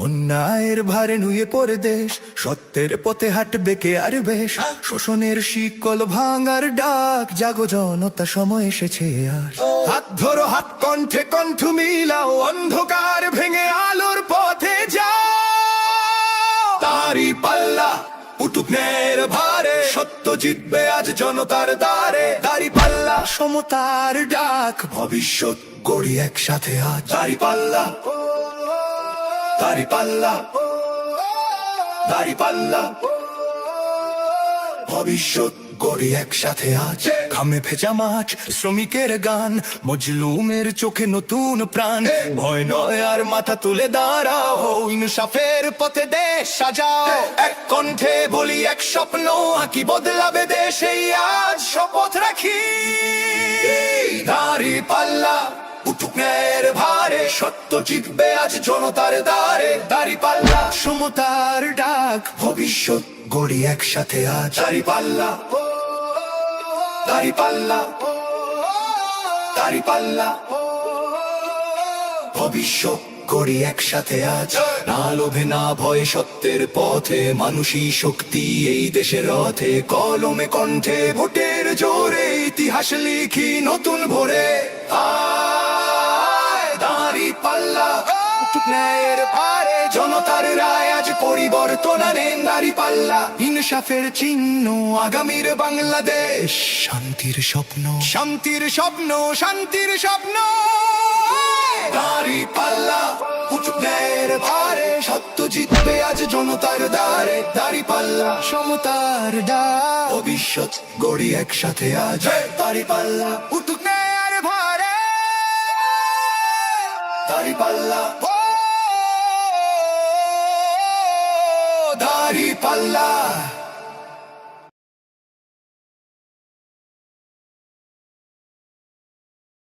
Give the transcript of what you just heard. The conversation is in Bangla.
অন্যায়ের ভারে নুয়ে পড়ে দেশ, সত্যের পথে হাঁটবে কে আর বেশ। শোষণের শিকল ভাঙার ডাক, জাগো জনতা, সময় এসেছে আর। হাত ধরো হাত, কণ্ঠে কণ্ঠ মিলাও, অন্ধকার ভেঙে আলোর পথে যাও। তারি পাল্লা উঠুক ন্যায়ের ভারে, সত্য জিতবে আজ জনতার দ্বারে। দাড়ি পাল্লা, সমতার ডাক, ভবিষ্যৎ গড়ি একসাথে আজ। দাড়ি পাল্লা, দাড়ি পাল্লা, দাড়ি পাল্লা, ভবিষ্যৎ গড়ি একসাথে আজ। ঘামে ভেজা মাঠ, শ্রমিকের গান, মজলুমের চোখে নতুন প্রাণ। ভয় নয় আর, মাথা তুলে দাঁড়াও, ইনসাফের পথে দেশ সাজাও। এক কণ্ঠে বলি, এক স্বপ্ন আঁকি, বদলাবে দেশ এই আজ শপথ রাখি। দাড়ি পাল্লা উঠুক ন্যায়ের ভারে, সত্য জিতবে আজ জনতার দ্বারে। দাড়ি পাল্লা, সমতার ডাক, ভবিষ্যৎ গড়ি একসাথে আজ। দাড়ি পাল্লা, দাড়ি পাল্লা, দাড়ি পাল্লা, ভবিষ্যৎ গড়ি একসাথে আজ। না লোভে না ভয়ে, সত্যের পথে, মানুষই শক্তি এই দেশের রথে। কলমে কণ্ঠে ভোটের জোরে, ইতিহাস লিখি নতুন ভোরে। দাড়ি পাল্লা উঠুক ন্যায়ের ভারে, জনতার রায় আজ পরিবর্তন আনেন। দাড়ি পাল্লা ইনসাফের চিহ্ন, আগামীর বাংলাদেশ শান্তির স্বপ্ন, শান্তির স্বপ্ন, শান্তির স্বপ্ন। দাড়ি পাল্লা উঠুক ন্যায়ের ভারে, সত্য জিতবে আজ জনতার দ্বারে। দাড়ি পাল্লা, সমতার ডাক, ভবিষ্যৎ গড়ি একসাথে আজ। দাড়ি পাল্লা উঠুক ন্যায়ের ভারে, দাড়ি পাল্লা, দাড়ি পাল্লা।